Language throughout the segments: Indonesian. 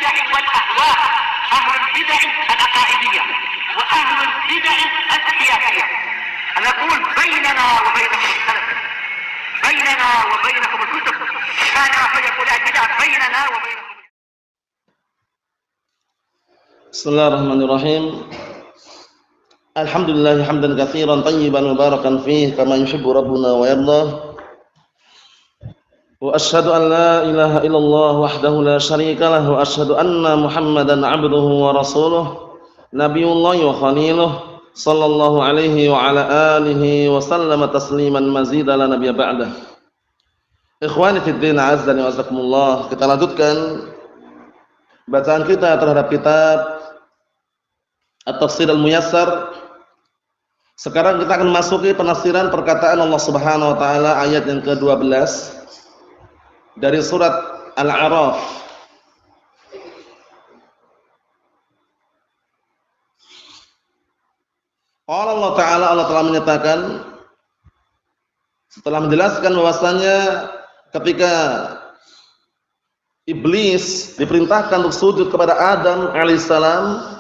البدع والأهواء، أهل البدع العقائدية وأهل البدع السياسية. نقول بيننا وبينكم السلف، بيننا وبينكم الكتب، كان فيقول البدع بيننا وبينكم. Bismillahirrahmanirrahim. Alhamdulillah hamdan katsiran tayyiban mubarakan fihi kama yuhibbu rabbuna wa yarda. Wa asyhadu an la ilaha illallah wahdahu la syarika lah wa asyhadu anna Muhammadan 'abduhu wa rasuluh nabiyullah wa khaliluh sallallahu alaihi wa ala alihi wa sallama tasliman mazida la nabiyya ba'dah. Ikhwani fid din, azzani wa azakumullah. Kita lanjutkan bacaan kita terhadap kitab At-Tafsir Al-Muyassar. Sekarang kita akan masuki penafsiran perkataan Allah Subhanahu wa taala ayat yang ke-12 dari surat Al-A'raf. Qala Allah taala, Allah telah menyatakan setelah menjelaskan bahwasanya ketika iblis diperintahkan untuk sujud kepada Adam alaihissalam,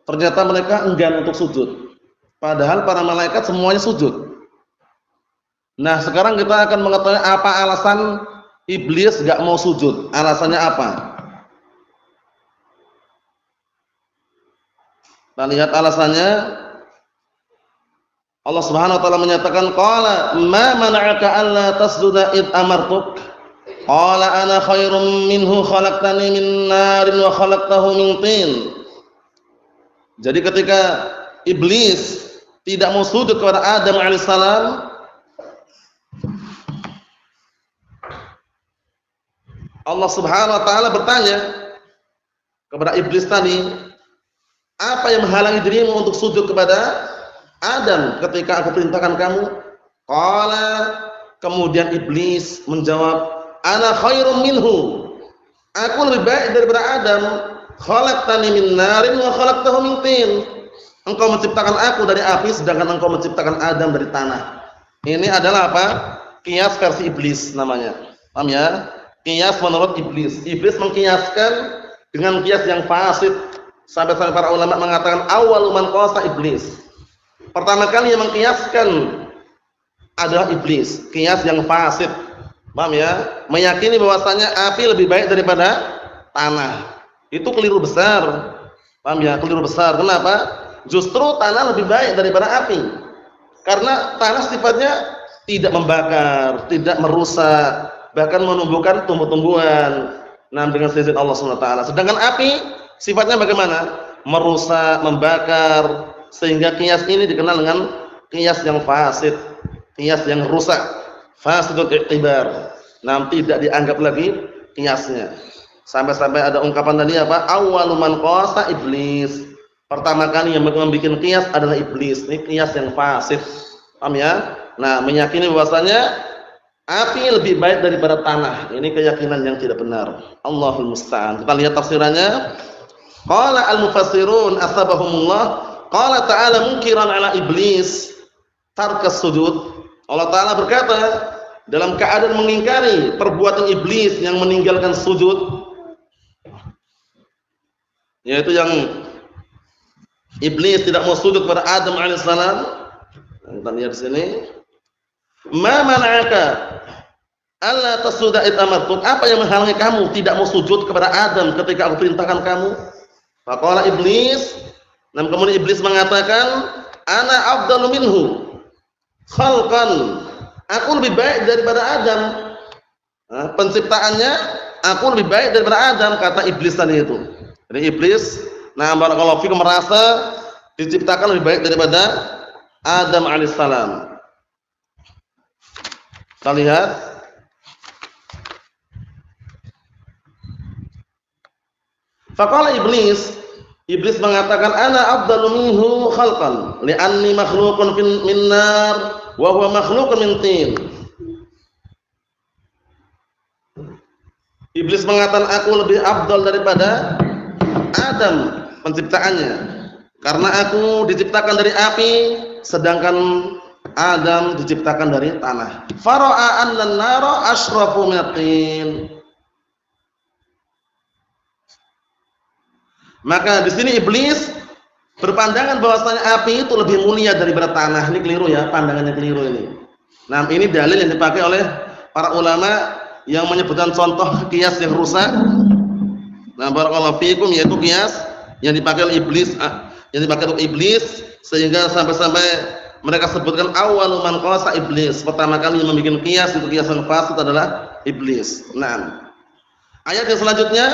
ternyata mereka enggan untuk sujud. Padahal para malaikat semuanya sujud. Nah, sekarang kita akan mengetahui apa alasan iblis enggak mau sujud. Alasannya apa? Kita lihat alasannya. Allah Subhanahu wa taala menyatakan, qala ma mana'aka alla tasjuda id amartuk? Qala ana khairum minhu khalaqtani min narin wa khalaqtahu min tin. Jadi ketika iblis tidak mau sujud kepada Adam alaihissalam, Allah Subhanahu wa taala bertanya kepada iblis tadi, apa yang menghalangi dirimu untuk sujud kepada Adam ketika aku perintahkan kamu? Qala, kemudian iblis menjawab, ana khairum minhu, aku lebih baik daripada Adam. Khalaqtani min narin wa khalaqtahu min tin. Engkau menciptakan aku dari api, sedangkan engkau menciptakan Adam dari tanah. Ini adalah apa? Qiyas versi iblis namanya. Paham ya? Qiyas menurut iblis. Iblis mengkiaskan dengan qiyas yang fasid. Sampai-sampai para ulama mengatakan awwalu man qasa iblis. Pertama kali yang mengkiaskan adalah iblis. Qiyas yang fasid. Paham ya? Meyakini bahwasanya api lebih baik daripada tanah. Itu keliru besar. Paham ya? Keliru besar. Kenapa? Justru tanah lebih baik daripada api. Karena tanah sifatnya tidak membakar, tidak merusak, bahkan menumbuhkan tumbuh-tumbuhan. Nah, dengan izin Allah Subhanahu wa taala. Sedangkan api sifatnya bagaimana? Merusak, membakar, sehingga qiyas ini dikenal dengan qiyas yang fasid, qiyas yang rusak, fasidul i'tibar. Nah, tidak dianggap lagi qiyasnya. Sampai-sampai ada ungkapan tadi apa? Awwalu man qasa iblis. Pertama kali yang membuat qiyas adalah iblis. Ini qiyas yang fasid. Paham ya? Nah, meyakini bahwasanya api lebih baik daripada tanah. Ini keyakinan yang tidak benar. Allahul musta'an. Kita lihat tafsirannya. Qala al-mufassirun asbahumullah, qala ta'ala munkiran ala iblis tarkas sujud. Allah taala berkata dalam keadaan mengingkari perbuatan iblis yang meninggalkan sujud, yaitu yang iblis tidak mau sujud kepada Adam alaihissalam. Kita lihat di sini. Ma mana'aka alla tasjuda id amartuk? Apa yang menghalangi kamu tidak mau sujud kepada Adam ketika aku perintahkan kamu? Faqala iblis. Dan kemudian iblis mengatakan, ana afdalu minhu khalqan. Aku lebih baik daripada Adam. Nah, penciptaannya aku lebih baik daripada Adam, kata iblis tadi itu. Jadi iblis, nah barakallahu fikum, merasa diciptakan lebih baik daripada Adam alaihissalam. Kita lihat. Faqala iblis, iblis mengatakan ana afdalu minhu khalqan li'anni makhluqun min nar wa huwa makhluqun min tin. Iblis mengatakan aku lebih afdal daripada Adam penciptaannya karena aku diciptakan dari api sedangkan Adam diciptakan dari tanah. Fara'a anna an-nara asyrafu min tin. Maka di sini iblis berpandangan bahwasanya api itu lebih mulia daripada tanah. Ini keliru ya, pandangannya keliru ini. Nah, ini dalil yang dipakai oleh para ulama yang menyebutkan contoh kias yang rusak. Nah, barakallahu fikum, yaitu kias yang dipakai oleh iblis, sehingga sampai-sampai mereka sebutkan awwalu man qasa iblis. Pertama kali yang membuat kias itu kias yang fasid adalah iblis. Nah, ayat yang selanjutnya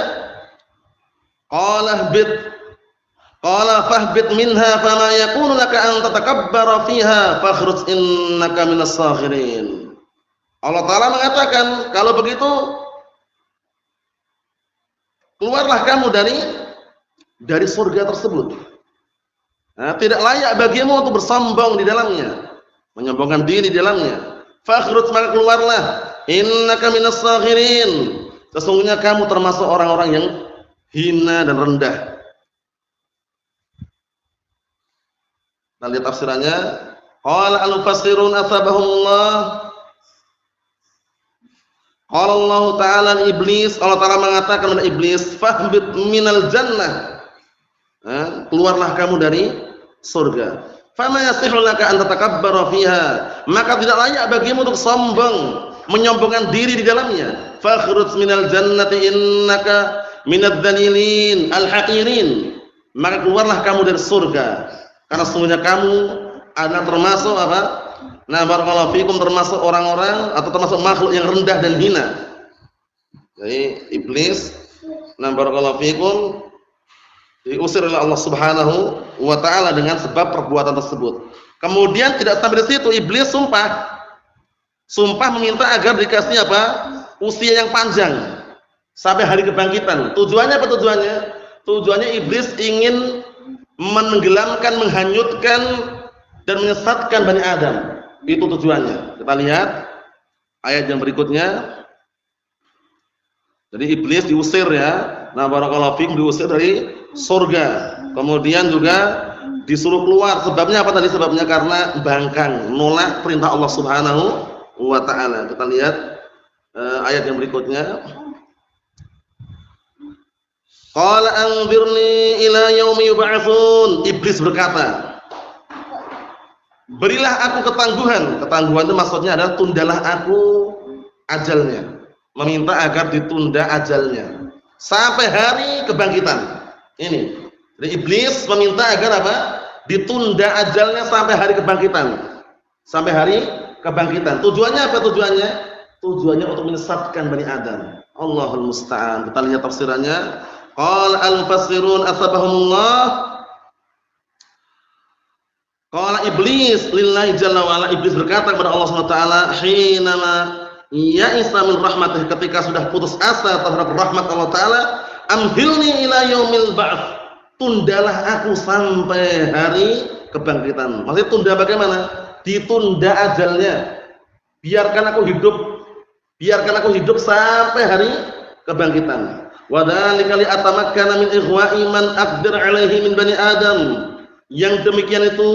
qala fahbit minha fama yakunu laka an tatakabbara fiha fakhruj innaka minas sakhirin. Allah Ta'ala mengatakan, kalau begitu keluarlah kamu dari surga tersebut. Nah, tidak layak bagimu untuk bersombong di dalamnya, menyombongkan diri di dalamnya. Fakhruj, maka keluarlah, innaka minas sakhirin. Sesungguhnya kamu termasuk orang-orang yang hina dan rendah. Kita lihat tafsirannya. Qala al-mufassirun asabahumullah. Qala Allah Ta'ala iblis, Allah Ta'ala mengatakan kepada iblis, fahbit minal jannah. Keluarlah kamu dari surga. Fama yasihu laka an tatakabbara fiha. Maka tidak layak bagimu untuk sombong, menyombongkan diri di dalamnya. Fakhruj minal jannati innaka minadz dzalilin al-haqirin. Maka keluarlah kamu dari surga. Karena sesungguhnya kamu adalah termasuk apa? Nah, barakallahu fikum, termasuk orang-orang atau termasuk makhluk yang rendah dan hina. Jadi iblis, nah barakallahu fikum, diusir oleh Allah Subhanahu wa Ta'ala dengan sebab perbuatan tersebut. Kemudian tidak sampai di situ, iblis sumpah meminta agar dikasih apa? Usia yang panjang sampai hari kebangkitan. Tujuannya apa tujuannya? Tujuannya iblis ingin menenggelamkan, menghanyutkan dan menyesatkan Bani Adam. Itu tujuannya. Kita lihat ayat yang berikutnya. Jadi iblis diusir ya. Nah, barakallahu fikum, diusir dari surga. Kemudian juga disuruh keluar. Sebabnya apa tadi? Sebabnya karena bangkang, nolak perintah Allah Subhanahu wa Ta'ala. Kita lihat ayat yang berikutnya. Qala anzirni ila yaumi yub'atsun. Iblis berkata, berilah aku ketangguhan. Ketangguhan itu maksudnya adalah tundalah aku ajalnya. Meminta agar ditunda ajalnya sampai hari kebangkitan. Ini. Jadi iblis meminta agar apa? Ditunda ajalnya sampai hari kebangkitan. Sampai hari kebangkitan. Tujuannya apa tujuannya? Tujuannya untuk menyesatkan Bani Adam. Allahul musta'an. Kita lihat tafsirannya. Qala al-mufassirun asabahumullah. Qala iblis lillahi jalla wa ala, iblis berkata kepada Allah Subhanahu wa taala, hinama ya'isa min rahmatih, ketika sudah putus asa terhadap rahmat Allah Ta'ala, amhilni ila yaumil ba'ts, tundalah aku sampai hari kebangkitan. Maksudnya tunda bagaimana? Ditunda ajalnya. Biarkan aku hidup sampai hari kebangkitan. Wa dzalika li atamakkana min ighwa'i man aqdir 'alaihi min bani Adam. Yang demikian itu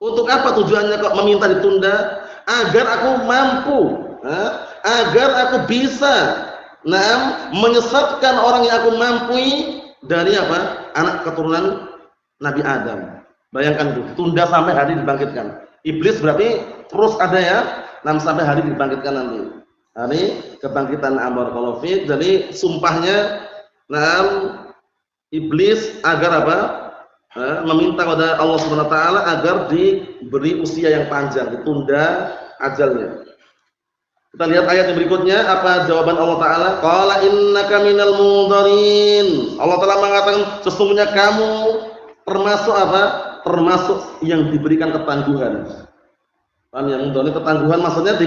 untuk apa tujuannya kok meminta ditunda? Agar aku mampu, agar aku bisa menyesatkan orang yang aku mampu dari apa? Anak keturunan Nabi Adam. Bayangkan itu, tunda sampai hari dibangkitkan. Iblis berarti terus ada ya, sampai hari dibangkitkan nanti. Hari kebangkitan amar kalau fit. Jadi sumpahnya iblis agar apa? Meminta kepada Allah Subhanahu wa taala agar diberi usia yang panjang, ditunda ajalnya. Kita lihat ayat yang berikutnya, apa jawaban Allah Ta'ala? Qala innaka minal mundharin. Allah Ta'ala mengatakan sesungguhnya kamu termasuk apa? Termasuk yang diberikan ketangguhan. Paham ya? Mundharin ketangguhan maksudnya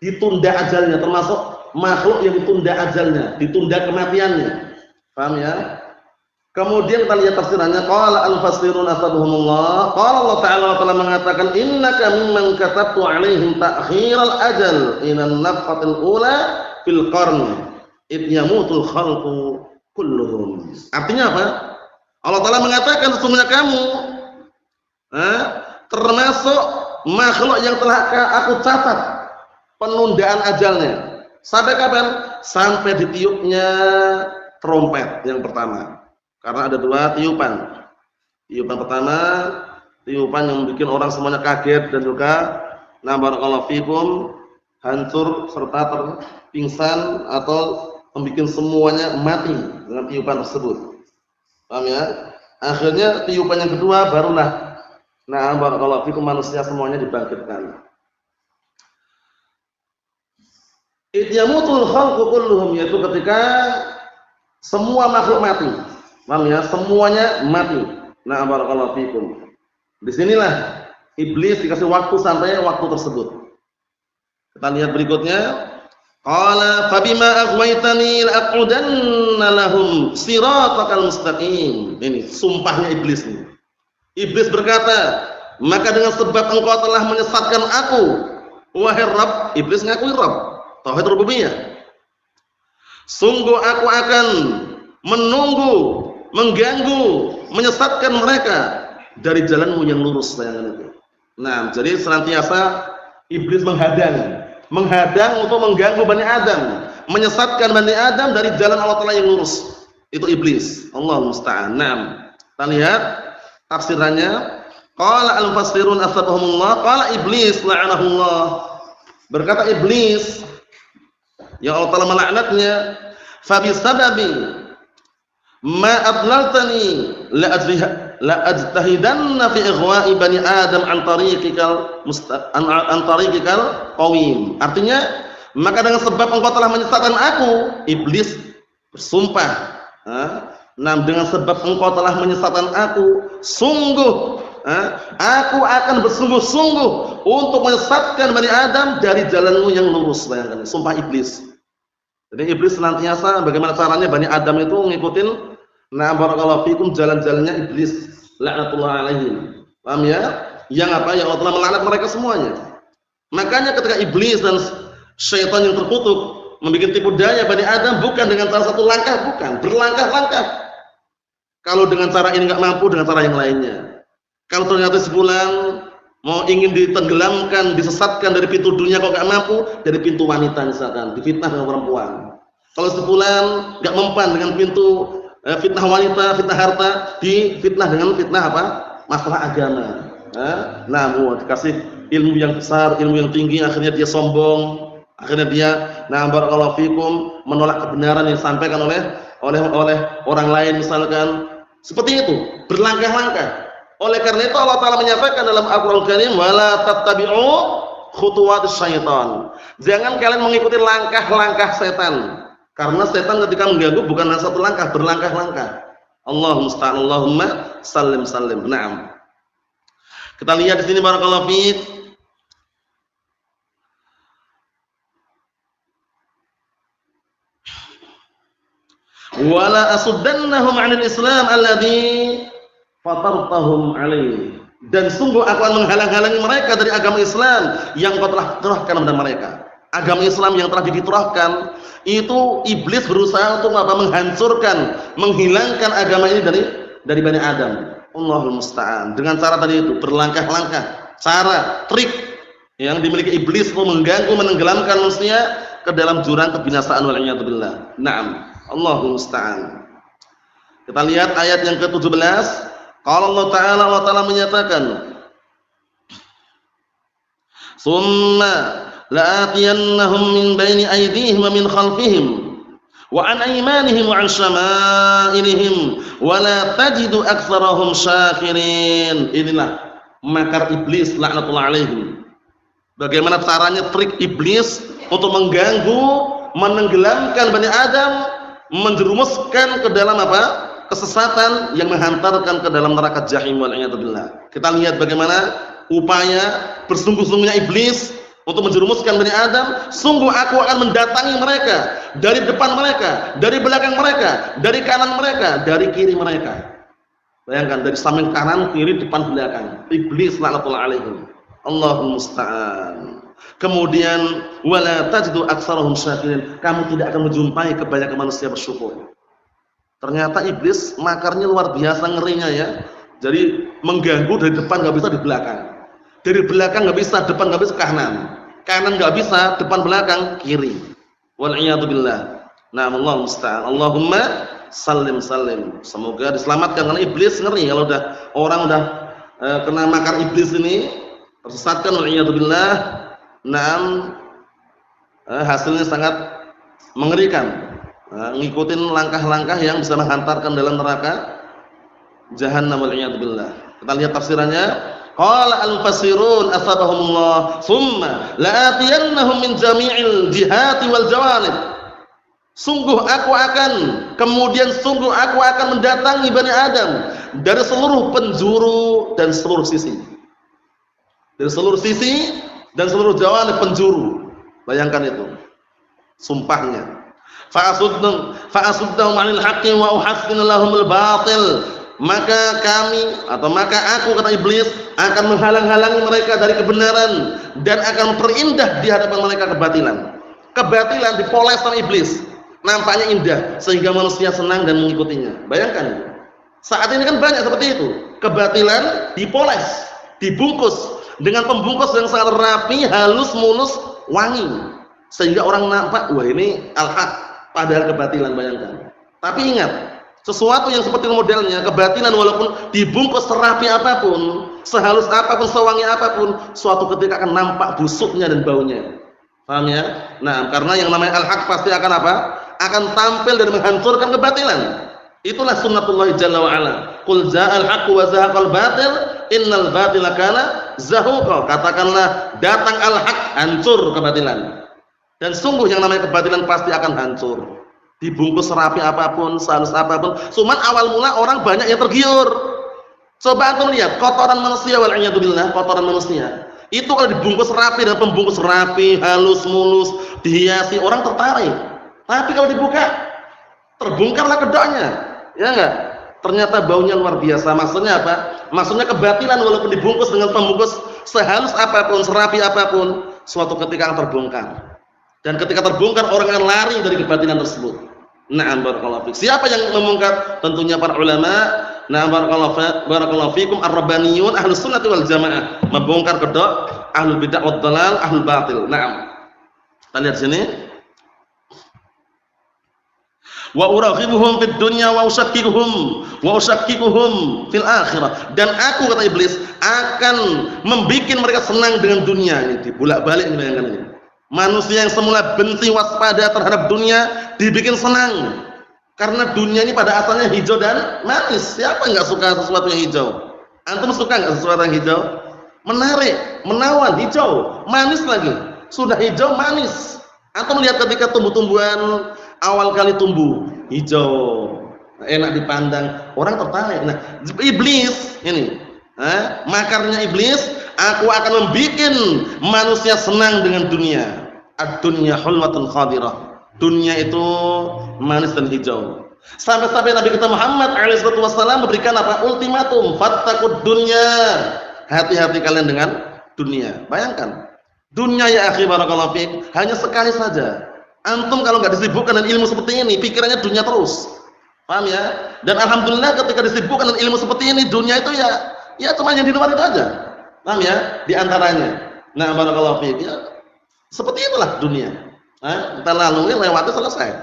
ditunda ajalnya, termasuk makhluk yang ditunda ajalnya, ditunda kematiannya. Paham ya? Kemudian kita lihat tafsirannya, qala al-mufassirun asabuhumullah. Qala Allah Ta'ala mengatakan innaka mimman katabtu 'alaihim ta'khiral ajal inan nafhatil ula fil qarn id yamutul khalqu kulluhum. Artinya apa? Allah Ta'ala mengatakan sesungguhnya kamu termasuk makhluk yang telah aku catat penundaan ajalnya. Sampai kapan? Sampai ditiupnya trompet yang pertama. Karena ada dua tiupan. Tiupan pertama, tiupan yang membuat orang semuanya kaget dan juga barakallahu fikum hancur serta terpingsan atau membuat semuanya mati dengan tiupan tersebut. Paham ya? Akhirnya tiupan yang kedua barulah barakallahu fikum manusia semuanya dibangkitkan. Idyamutul khalqu kulluhum, yaitu ketika semua makhluk mati. Paham ya? Semuanya mati. Barakallahu fikum. Disinilah iblis dikasih waktu sampai waktu tersebut. Kita lihat berikutnya. Qala fabima aghwaytani la'aqudanna lahum siratakal mustaqim. Ini sumpahnya iblis ini. Iblis berkata, maka dengan sebab engkau telah menyesatkan aku, wahai Rabb, iblis ngakui Rabb, tauhid rububiyah. Sungguh aku akan menunggu, mengganggu, menyesatkan mereka dari jalanmu yang lurus. Jadi senantiasa iblis menghadang untuk mengganggu Bani Adam, menyesatkan Bani Adam dari jalan Allah Ta'ala yang lurus. Itu iblis. Allahu musta'an. Kita lihat tafsirannya. Qala al-mufassirun asbahumullah, qala iblis la'anahullah. Berkata iblis yang Allah Ta'ala melaknatnya, fa bisababi ma adlaltani la ajtahidanna fi ighwa'i bani adam an tariqikal qawim. Artinya, maka dengan sebab engkau telah menyesatkan aku, iblis bersumpah, dengan sebab engkau telah menyesatkan aku, sungguh aku akan bersungguh-sungguh untuk menyesatkan Bani Adam dari jalanmu yang lurus. Bayangkan, sumpah iblis. Jadi iblis senantiasa bagaimana caranya Bani Adam itu ngikutin barakallahu fikum jalan-jalannya iblis laknatullah alaihim. Paham ya? Yang apa? Yang Allah telah melaknat mereka semuanya. Makanya ketika iblis dan syaitan yang terkutuk membuat tipu daya Bani Adam bukan dengan cara satu langkah, bukan, berlangkah-langkah. Kalau dengan cara ini enggak mampu, dengan cara yang lainnya. Kalau ternyata sebulan mau ingin ditenggelamkan, disesatkan dari pintu dunia kok enggak mampu, dari pintu wanita misalkan, difitnah dengan perempuan. Kalau sebulan enggak mempan dengan pintu fitnah wanita, fitnah harta, difitnah dengan fitnah apa? Masalah agama. Dikasih ilmu yang besar, ilmu yang tinggi, akhirnya dia sombong, akhirnya dia barakallahu fikum menolak kebenaran yang disampaikan oleh orang lain misalkan. Seperti itu, berlangkah-langkah. Oleh karena itu Allah Ta'ala menyampaikan dalam Al-Qur'an Karim, wala tattabi'u khutuwatis syaitan. Jangan kalian mengikuti langkah-langkah setan. Karena setan ketika mengganggu bukan hanya satu langkah, berlangkah-langkah. Allahumma musta'an, Allahumma sallim. Naam. Kita lihat di sini barakallahu fiik. Wala asuddannahum 'anil Islam alladzi fatartahum 'alaihi. Dan sungguh aku akan menghalang-halangi mereka dari agama Islam yang kau telah fitrahkan kepada mereka. Agama Islam yang telah difitrahkan itu iblis berusaha untuk menghancurkan, menghilangkan agama ini dari Bani Adam. Allahul musta'an. Dengan cara tadi itu berlangkah-langkah, cara, trik yang dimiliki iblis untuk mengganggu, menenggelamkan manusia ke dalam jurang kebinasaan wal iyad billah. Naam. Allahul musta'an. Kita lihat ayat yang ke-17. Qala Allah Ta'ala menyatakan, "Summa la'atiyannahum min baini aydihim wa min khalfihim wa an aymanihim wa an syama'ilihim wa la tajidu aktsarahum syakirin." Inilah makar iblis laknatullah alaihim. Bagaimana caranya trik iblis untuk mengganggu, menenggelamkan Bani Adam, menjerumuskan ke dalam apa? Kesesatan yang menghantarkan ke dalam neraka jahim wal iyad billah. Kita lihat bagaimana upaya bersungguh-sungguhnya iblis untuk menjerumuskan Bani Adam. Sungguh aku akan mendatangi mereka dari depan mereka, dari belakang mereka, dari kanan mereka, dari kiri mereka. Bayangkan, dari samping kanan, kiri, depan, belakang. Iblis laknatullah alaihim. Allahul musta'an. Kemudian wala tajidu aktsarahum syakirin. Kamu tidak akan menjumpai kebanyakan manusia bersyukur. Ternyata iblis makarnya luar biasa ngerinya ya. Jadi mengganggu dari depan nggak bisa, di belakang. Dari belakang nggak bisa, depan nggak bisa, kanan. Kanan nggak bisa, depan belakang kiri. Wal iyad billah. Nah, Allah musta'an. Allahumma salim salim. Semoga diselamatkan, karena iblis ngeri kalau orang udah kena makar iblis ini, tersesatkan waliyadzubillah. Naam, hasilnya sangat mengerikan. Ngikutin langkah-langkah yang bisa menghantarkan dalam neraka jahannam waliyadzubillah. Kita lihat tafsirannya. Qala al-mufassirun asabahumullah thumma la'atiyannahum min jami'il jihati wal jawanib. Sungguh aku akan mendatangi Bani Adam dari seluruh penjuru dan seluruh sisi. Dari seluruh sisi dan seluruh jawanib penjuru. Bayangkan itu. Sumpahnya. Fa'asuddahum 'anil haqqi wa uhassinu lahumul batil. Maka aku kata iblis akan menghalang-halangi mereka dari kebenaran dan akan memperindah di hadapan mereka kebatilan. Kebatilan dipoles sama iblis, nampaknya indah sehingga manusia senang dan mengikutinya. Bayangkan, saat ini kan banyak seperti itu. Kebatilan dipoles, dibungkus dengan pembungkus yang sangat rapi, halus, mulus, wangi, sehingga orang nampak, wah ini al-haq, padahal kebatilan. Bayangkan. Tapi ingat, sesuatu yang seperti modelnya kebatilan walaupun dibungkus serapi apapun, sehalus apapun, sewangi apapun, suatu ketika akan nampak busuknya dan baunya. Paham ya? Nah, karena yang namanya al-haq pasti akan apa? Akan tampil dan menghancurkan kebatilan. Itulah sunnatullah jalla wa ala. Qul ja'al haqqu wa zahaqal batil, innal batila kana zahuqa. Katakanlah datang al-haq, hancur kebatilan. Dan sungguh yang namanya kebatilan pasti akan hancur. Dibungkus rapi apapun, sehalus apapun. Cuman awal mula orang banyak yang tergiur. Coba antum lihat kotoran manusia, wal'iyadzubillah, kotoran manusia. Itu kalau dibungkus rapi dan pembungkus rapi, halus, mulus, dihiasi, orang tertarik. Tapi kalau dibuka, terbongkarlah kedoknya. Ya enggak? Ternyata baunya luar biasa. Maksudnya apa? Maksudnya kebatilan walaupun dibungkus dengan pembungkus sehalus apapun, serapi apapun, suatu ketika akan terbongkar. Dan ketika terbongkar, orang akan lari dari kebatilan tersebut. Na'am barakallahu fiik. Siapa yang membongkar? Tentunya para ulama. Na'am barakallahu fiikum ar-rabbaniyun ahlus sunnah wal jamaah. Membongkar kedok ahlul bid'ah wad dhalal, ahlul batil. Na'am. Kita lihat sini. Wa uraqibuhum fid dunya wa usakkikuhum fil akhirah. Dan aku kata iblis akan membikin mereka senang dengan dunia ini. Dibolak-balik ini, bayangkan ini. Manusia yang semula benci waspada terhadap dunia dibikin senang. Karena dunia ini pada asalnya hijau dan manis. Siapa enggak suka sesuatu yang hijau? Antum suka enggak sesuatu yang hijau? Menarik, menawan, hijau, manis lagi. Sudah hijau, manis. Antum lihat ketika tumbuh-tumbuhan awal kali tumbuh, hijau, enak dipandang, orang tertarik. Nah, iblis ini, makarnya iblis, aku akan membuat manusia senang dengan dunia. Ad-dunya hulwatun khadirah. Dunia itu manis dan hijau. Sampai-sampai Nabi kita Muhammad SAW memberikan apa? Ultimatum, fattaqud dunya. Hati-hati kalian dengan dunia. Bayangkan, dunia ya akhi barakallahu fiik, hanya sekali saja. Antum kalau nggak disibukkan dengan ilmu seperti ini, pikirannya dunia terus. Paham ya? Dan alhamdulillah ketika disibukkan dengan ilmu seperti ini, dunia itu ya cuma yang di luar itu aja. Paham ya? Di antaranya. Nah, barakallahu fiik. Ya, seperti itulah dunia. Kita lalui, lewati, selesai.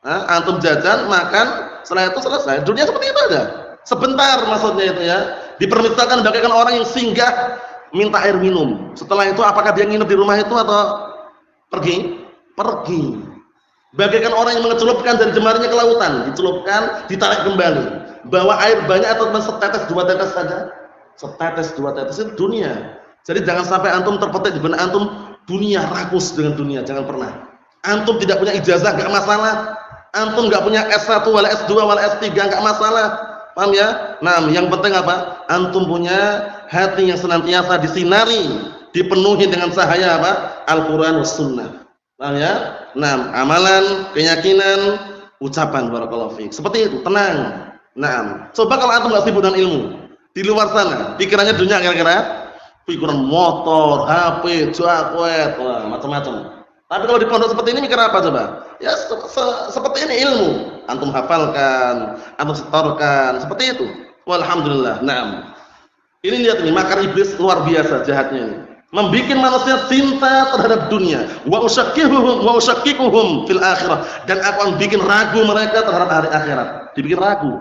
Antum jajan, makan, setelah itu selesai. Dunia seperti itu aja. Sebentar maksudnya itu ya. Dipermisalkan bagaikan orang yang singgah minta air minum. Setelah itu apakah dia nginep di rumah itu atau pergi? Pergi. Bagaikan orang yang mengecelupkan dari jemarinya ke lautan, dicelupkan, ditarik kembali. Bawa air banyak atau cuma setetes, dua tetes saja? Setetes, dua tetes itu dunia. Jadi jangan sampai antum terpetik di benak antum dunia, rakus dengan dunia, jangan pernah. Antum tidak punya ijazah enggak masalah. Antum enggak punya S1 wala S2 wala S3 enggak masalah. Paham ya? Nah, yang penting apa? Antum punya hati yang senantiasa disinari, dipenuhi dengan cahaya apa? Al-Qur'an was sunnah. Paham ya? Nah, amalan, keyakinan, ucapan, barakallahu fiik. Seperti itu, tenang. Nah, coba kalau antum enggak sibuk dengan ilmu, di luar sana, pikirannya dunia kira-kira, pikiran motor, HP, jakwet, macam-macam. Tapi kalau di pondok seperti ini mikir apa coba? Ya seperti ini ilmu. Antum hafalkan, antum setorkan, seperti itu. Walhamdulillah. Naam. Ini lihat ini makar iblis luar biasa jahatnya ini. membikin manusia cinta terhadap dunia, wa usyakkihuhum fil akhirah, dan aku akan bikin ragu mereka terhadap hari akhirat. Dibikin ragu.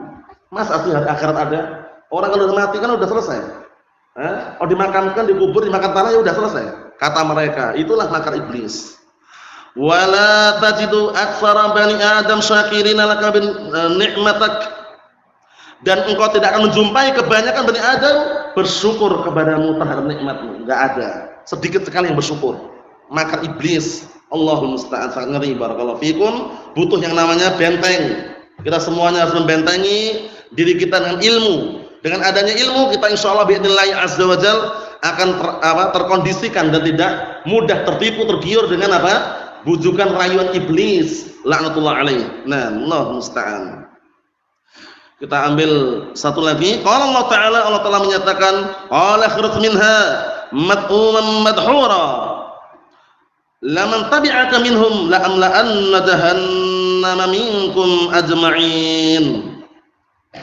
Mas arti hari akhirat ada? Orang kalau udah mati kan udah selesai. Kalau dimakamkan, dikubur, dimakan tanah ya udah selesai. Kata mereka, itulah makar iblis. Wala tajidu aktsara bani Adam syakirina laka bin ni'matak, dan engkau tidak akan menjumpai kebanyakan bani Adam bersyukur kepadamu terhadap nikmatmu. Enggak ada, sedikit sekali yang bersyukur. Makar iblis, Allahul musta'an, sangat ngeri. Barakallahu fikum. Butuh yang namanya benteng. Kita semuanya harus membentengi diri kita dengan ilmu. Dengan adanya ilmu kita insyaallah biidznillah azza wajal akan terkondisikan dan tidak mudah tertipu, tergiur dengan bujukan rayuan iblis laknatullah alaih. Nah, Allah musta'an. Kita ambil satu lagi. Qala Allah Ta'ala menyatakan, qala khruj minha mad'uman madhura laman tabi'aka minhum la'amla'anna jahannama minkum ajma'in.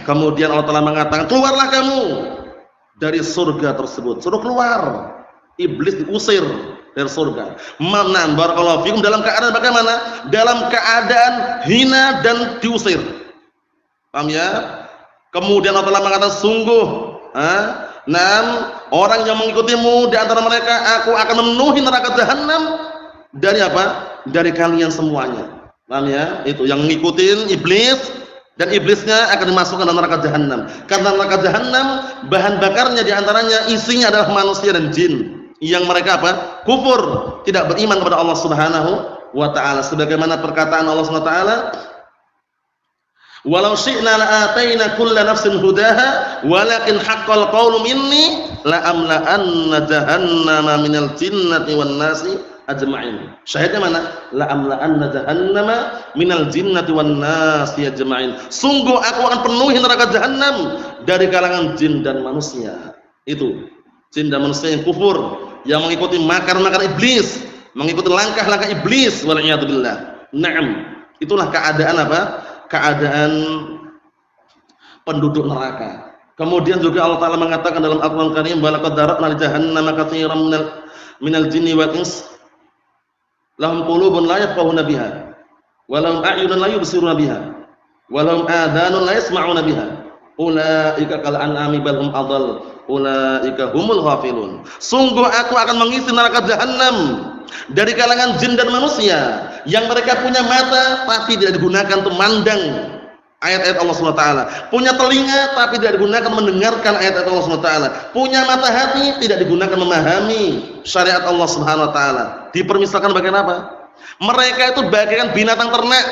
Kemudian Allah Ta'ala mengatakan, keluarlah kamu dari surga tersebut. Suruh keluar. Iblis diusir dari surga. Manan barakallahu fikum, dalam keadaan bagaimana? Dalam keadaan hina dan diusir. Paham ya? Kemudian Allah Ta'ala mengatakan, sungguh orang yang mengikutimu di antara mereka aku akan memenuhi neraka jahanam dari dari kalian semuanya. Paham ya? Itu yang ngikutin iblis, dan iblisnya akan dimasukkan dalam neraka jahanam. Karena neraka jahanam bahan bakarnya di antaranya isinya adalah manusia dan jin yang mereka kufur, tidak beriman kepada Allah Subhanahu wa taala. Sebagaimana perkataan Allah Subhanahu wa taala, walau syi'na la'ataina kulla nafsin hudaha walakin haqqal qawlu minni la'amla'anna jahannama minal jinnati wan nasi ajma'in. Syahidnya mana? La'amla'anna jahannama minal jinnati wan nasi ajma'in. Sungguh aku akan penuhi neraka jahannam dari kalangan jin dan manusia. Itu jin dan manusia yang kufur, yang mengikuti makar-makar iblis, mengikuti langkah-langkah iblis, wal'iyadzubillah. Naam, itulah keadaan keadaan penduduk neraka. Kemudian juga Allah Ta'ala mengatakan dalam Al-Quran Karim, walaqad dara'na li jahannama katsiran minal jinni wal ins lahum qulubun la yafqahuna biha wa lahum a'yunun la yubsiruna biha wa lahum adhanun la yasma'una biha ulaika kal an'ami bal hum adall ulaika humul ghafilun. Sungguh aku akan mengisi neraka jahanam dari kalangan jin dan manusia yang mereka punya mata tapi tidak digunakan untuk memandang ayat-ayat Allah Subhanahu wa taala, punya telinga tapi tidak digunakan mendengarkan ayat-ayat Allah Subhanahu wa taala, punya mata hati tidak digunakan memahami syariat Allah Subhanahu wa taala. Dipermisalkan bagaimana mereka itu bagaikan binatang ternak,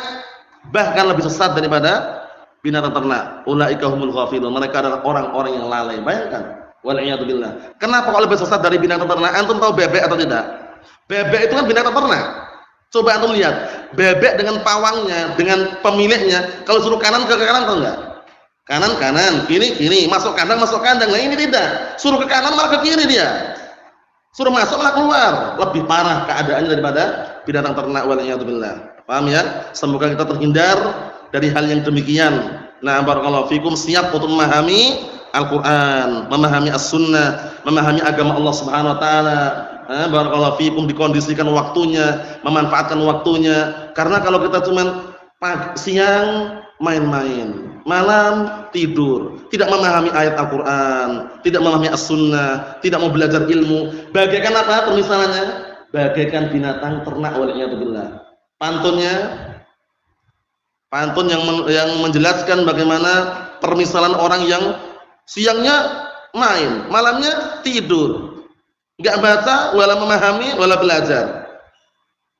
bahkan lebih sesat daripada binatang ternak. Ulaika humul ghafilun, mereka adalah orang-orang yang lalai. Bayangkan, wal'iyadzubillah. Kenapa kalau lebih sesat dari binatang ternak? Antum tahu bebek atau tidak? Bebek itu kan binatang ternak. Coba antum lihat, bebek dengan pawangnya, dengan pemiliknya, kalau suruh kanan ke kanan atau enggak? Kanan, kiri, masuk kandang. Nah ini tidak. Suruh ke kanan malah ke kiri dia. Suruh masuk malah keluar. Lebih parah keadaannya daripada binatang ternak, wal'iyadzubillah. Paham ya? Semoga kita terhindar dari hal yang demikian. Nah, barakallahu fikum, siap untuk memahami Al-Qur'an, memahami As-Sunnah, memahami agama Allah Subhanahu wa taala. Barakallahu fikum, dikondisikan waktunya, memanfaatkan waktunya. Karena kalau kita cuman siang main-main, malam tidur, tidak memahami ayat Al-Qur'an, tidak memahami As-Sunnah, tidak mau belajar ilmu, bagaikan permisalannya? Bagaikan binatang ternak, wal'iyadzubillah. Pantun yang menjelaskan bagaimana permisalan orang yang siangnya main, malamnya tidur, enggak baca, wala memahami, wala belajar.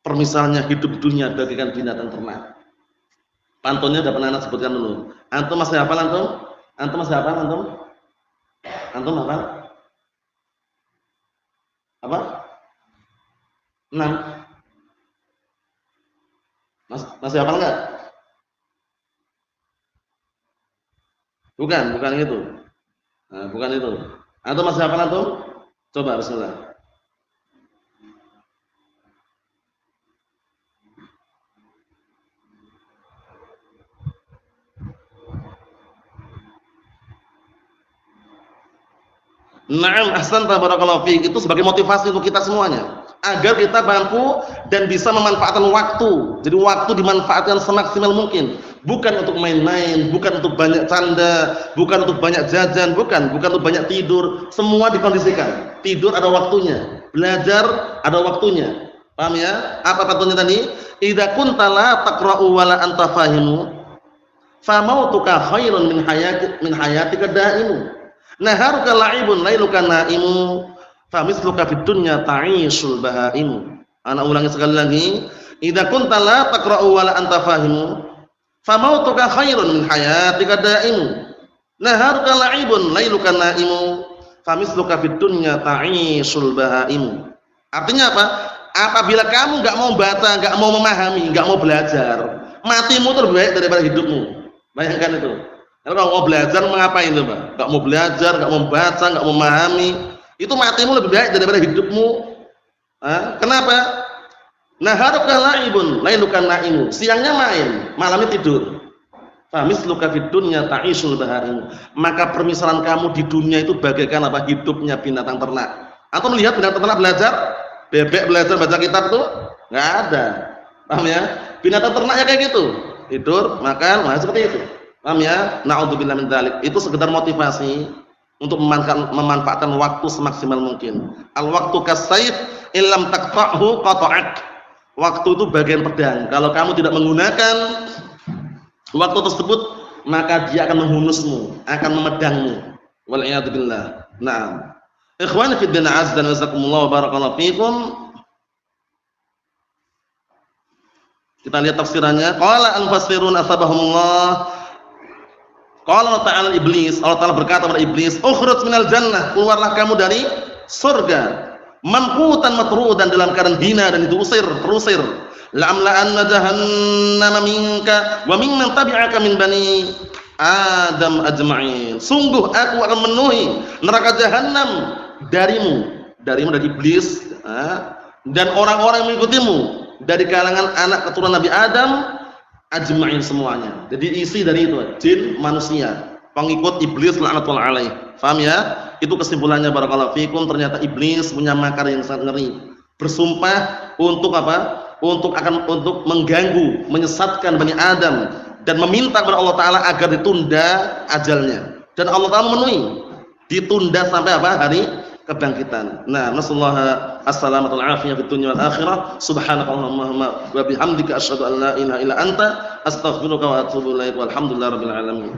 Permisalannya hidup di dunia bagaikan binatang ternak. Pantunnya udah pernah sebutkan dulu. Antum masih hafal antum? Antum masih hafal antum? Antum hafal? Apa? 6. Masih hafal enggak? Bukan itu. Nah, bukan itu. Antum masih hafal antum? Coba bismillah. Na'am, ahsanta barakallahu fiik. Itu sebagai motivasi untuk kita semuanya agar kita mampu dan bisa memanfaatkan waktu. Jadi waktu dimanfaatkan semaksimal mungkin. Bukan untuk main-main, bukan untuk banyak canda, bukan untuk banyak jajan, bukan untuk banyak tidur. Semua dikondisikan. Tidur ada waktunya, belajar ada waktunya. Paham ya? Apa contohnya tadi? Idza kunta la taqra'u wa la anta fahimu, fa mautuka khairun min hayatika da'imu. Naharuka la'ibun lailuka na'imu, fa misluka fid dunya ta'isul bahaimu. Ana ulangi sekali lagi. Idza kunta la taqra'u wa la anta fahimu, fa mautuka khairun min hayatika da'imu. Naharuka la'ibun lailuka na'imu, fa misluka fid dunya ta'isul bahaimu. Artinya apa? Apabila kamu enggak mau baca, enggak mau memahami, enggak mau belajar, matimu terbaik daripada hidupmu. Bayangkan itu. Kalau mau belajar mengapain itu, Pak? Enggak mau belajar, enggak mau baca, enggak mau memahami, itu matimu lebih baik daripada hidupmu. Kenapa? Naharuka la'ibun lailuka na'imu. Siangnya main, malamnya tidur. Fa misluka fid dunya ta'isul bahaimu. Maka permisalan kamu di dunia itu bagaikan apa? Hidupnya binatang ternak. Atau melihat binatang ternak belajar? Bebek belajar baca kitab tuh nggak ada, paham ya? Binatang ternaknya kayak gitu, tidur, makan, seperti itu, paham ya? Na'udzubillah min dzalik. Itu sekedar motivasi untuk memanfaatkan waktu semaksimal mungkin. Al waktu kasayf illam taqta'hu qata'ak. Waktu itu bagian pedang. Kalau kamu tidak menggunakan waktu tersebut, maka dia akan menghunusmu, akan memedangmu. Wal iyad billah. Naam. Ikhwani fid din azza wa jazakumullah wa barakallahu fikum. Kita lihat tafsirannya. Qala al-mufassirun asbahumullah. Qala ta'ala iblis, Allah Ta'ala berkata kepada iblis, "Ukhruj minal jannah," keluarlah kamu dari surga. Mamqutan matrudan, dalam keadaan hina dan diusir, terusir. La'amla'anna jahannama minka wa mimman tabi'aka min bani Adam ajma'in. Sungguh aku akan memenuhi neraka jahanam darimu dari iblis, dan orang-orang yang mengikutimu dari kalangan anak keturunan Nabi Adam ajma'in semuanya. Jadi isi dari itu jin, manusia, pengikut iblis laknatullah alaih. Paham ya? Itu kesimpulannya barakallahu fikum. Ternyata iblis punya makar yang sangat ngeri. Bersumpah untuk apa? Untuk mengganggu, menyesatkan Bani Adam dan meminta kepada Allah Ta'ala agar ditunda ajalnya. Dan Allah Ta'ala memenuhi, ditunda sampai apa? Hari kebangkitan. Nah, nasallahu as-salamata wal afiyah fid dunya wal akhirah. Subhanakallahumma wa bihamdika asyhadu an la ilaha illa anta astaghfiruka wa atubu ilaik. Walhamdulillahirabbil alamin.